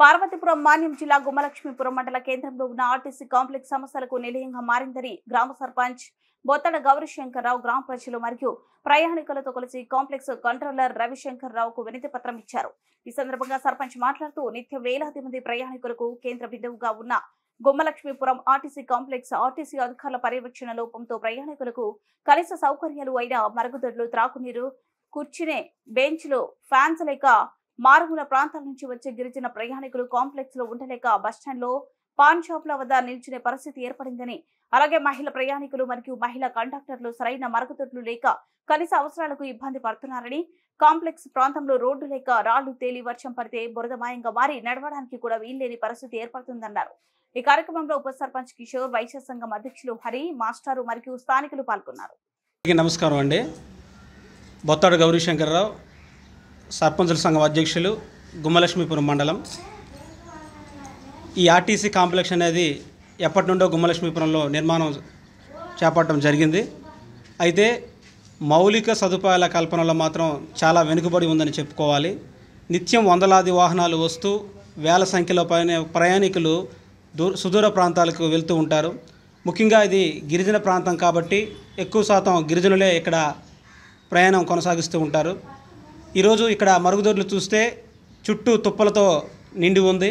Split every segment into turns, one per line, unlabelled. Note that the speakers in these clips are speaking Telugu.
పార్వతీపురం మాన్యం జిల్లా గుమ్మలక్ష్మీపురం మండల కేంద్రంలో ఉన్న ఆర్టీసీ కాంప్లెక్స్ సమస్యలకు నిలయంగా మారిందని గ్రామ సర్పంచ్ బొత్తడ గౌరీశంకర్రావు గ్రామ ప్రజలు మరియు ప్రయాణికులతో కలిసి కాంప్లెక్స్ కంట్రోలర్ రవిశంకర్రావుకు వినతి పత్రం ఇచ్చారు. ఈ సందర్భంగా సర్పంచ్ మాట్లాడుతూ నిత్యం వేలాది మంది ప్రయాణికులకు కేంద్ర బిందువుగా ఉన్న గుమ్మలక్ష్మీపురం ఆర్టీసీ కాంప్లెక్స్ ఆర్టీసీ అధికారుల పర్యవేక్షణ లోపంతో ప్రయాణికులకు కనీస సౌకర్యాలు అయిన మరుగుదొడ్లు, త్రాగునీరు, కూర్చునే బెంచ్లు, ఫ్యాన్స్ లేక మారుమూల ప్రాంతాల నుంచి వచ్చే గిరిజన ప్రయాణికులు కాంప్లెక్స్ లో ఉండలేక బస్టాండ్ లో పాన్ షాపుల వద్ద నిల్చునే పరిస్థితి ఏర్పడిందని, అలాగే మహిళా ప్రయాణికులు మరియు మహిళా కండక్టర్లు సరైన మరుగుదొడ్లు లేక కనీస అవసరాలకు ఇబ్బంది పడుతున్నారని, కాంప్లెక్స్ ప్రాంతంలో రోడ్డు లేక రాళ్లు తేలి వర్షం పడితే బురదమయంగా మారి నడవడానికి కూడా వీల్లేని పరిస్థితి ఏర్పడుతుందన్నారు. ఈ కార్యక్రమంలో ఉప సర్పంచ్ కిషోర్, వైశ్య సంఘం అధ్యక్షులు హరి, మాస్టారు మరియు స్థానికులు పాల్గొన్నారు.
నమస్కారం అండి. బొత్తడ గౌరీశంకర్రావు, సర్పంచుల సంఘం అధ్యక్షులు, గుమ్మలక్ష్మీపురం మండలం. ఈ ఆర్టీసీ కాంప్లెక్స్ అనేది ఎప్పటి నుండో గుమ్మలక్ష్మీపురంలో నిర్మాణం చేపట్టడం జరిగింది. అయితే మౌలిక సదుపాయాల కల్పనలో మాత్రం చాలా వెనుకబడి ఉందని చెప్పుకోవాలి. నిత్యం వందలాది వాహనాలు వస్తూ వేల సంఖ్యలో ప్రయాణికులు సుదూర ప్రాంతాలకు వెళ్తూ ఉంటారు. ముఖ్యంగా ఇది గిరిజన ప్రాంతం కాబట్టి ఎక్కువ శాతం గిరిజనులే ఇక్కడ ప్రయాణం కొనసాగిస్తూ ఉంటారు. ఈరోజు ఇక్కడ మరుగుదొడ్లు చూస్తే చుట్టూ తుప్పలతో నిండి ఉంది.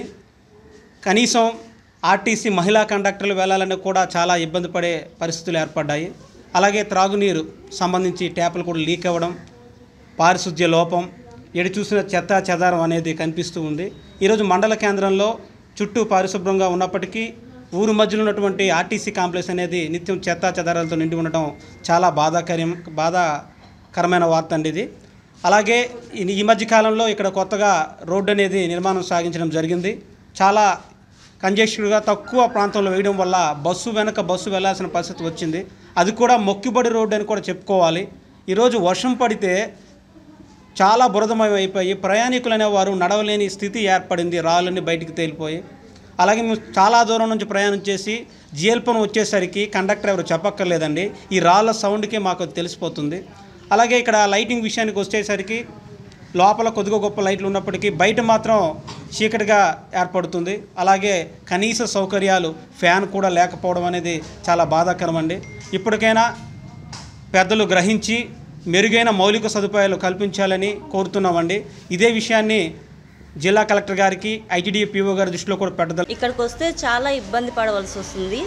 కనీసం ఆర్టీసీ మహిళా కండక్టర్లు వెళ్ళాలని కూడా చాలా ఇబ్బంది పడే పరిస్థితులు ఏర్పడ్డాయి. అలాగే త్రాగునీరు సంబంధించి ట్యాపులు కూడా లీక్ అవ్వడం, పారిశుద్ధ్య లోపం, ఎడి చూసిన చెత్త చెదారం అనేది కనిపిస్తూ ఉంది. ఈరోజు మండల కేంద్రంలో చుట్టూ పరిశుభ్రంగా ఉన్నప్పటికీ ఊరు మధ్యలో ఉన్నటువంటి ఆర్టీసీ కాంప్లెక్స్ అనేది నిత్యం చెత్త చెదారాలతో నిండి ఉండటం చాలా బాధాకరమైన వార్త అండి ఇది. అలాగే ఈ మధ్యకాలంలో ఇక్కడ కొత్తగా రోడ్డు అనేది నిర్మాణం సాగించడం జరిగింది. చాలా కంజెస్టెడ్గా తక్కువ ప్రాంతంలో వేయడం వల్ల బస్సు వెనక బస్సు వెళ్లాల్సిన పరిస్థితి వచ్చింది. అది కూడా మొక్కిబడి రోడ్డు అని కూడా చెప్పుకోవాలి. ఈరోజు వర్షం పడితే చాలా బురదమయం అయిపోయి ప్రయాణికులు అనేవారు నడవలేని స్థితి ఏర్పడింది. రాళ్ళన్నీ బయటికి తేలిపోయి, అలాగే మేము చాలా దూరం నుంచి ప్రయాణం చేసి జిఎల్పను వచ్చేసరికి కండక్టర్ ఎవరు చెప్పక్కర్లేదండి, ఈ రాళ్ళ సౌండ్కే మాకు తెలిసిపోతుంది. అలాగే ఇక్కడ లైటింగ్ విషయానికి వచ్చేసరికి లోపల కొద్దిగా గొప్ప లైట్లు ఉన్నప్పటికీ బయట మాత్రం చీకటిగా ఏర్పడుతుంది. అలాగే కనీస సౌకర్యాలు, ఫ్యాన్ కూడా లేకపోవడం అనేది చాలా బాధాకరం అండి. ఇప్పటికైనా పెద్దలు గ్రహించి మెరుగైన మౌలిక సదుపాయాలు కల్పించాలని కోరుతున్నామండి. ఇదే విషయాన్ని జిల్లా కలెక్టర్ గారికి, ఐటీడీఏ పీఓ గారి దృష్టిలో కూడా పెట్టాలి.
ఇక్కడికి వస్తే చాలా ఇబ్బంది పడవలసి వస్తుంది.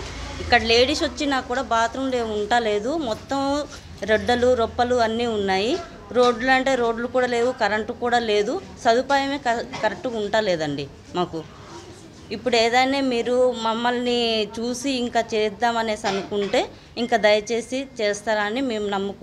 ఇక్కడ లేడీస్ వచ్చినా కూడా బాత్రూమ్లు ఉండలేదు. మొత్తం రొడ్డలు, రొప్పలు అన్నీ ఉన్నాయి. రోడ్లు అంటే రోడ్లు కూడా లేవు, కరెంటు కూడా లేదు. సదుపాయమే కరెక్ట్గా ఉండలేదండి మాకు. ఇప్పుడు ఏదైనా మీరు మమ్మల్ని చూసి ఇంకా చేద్దామనేసి అనుకుంటే ఇంకా దయచేసి చేస్తారని మేము నమ్ముకుంటున్నాం.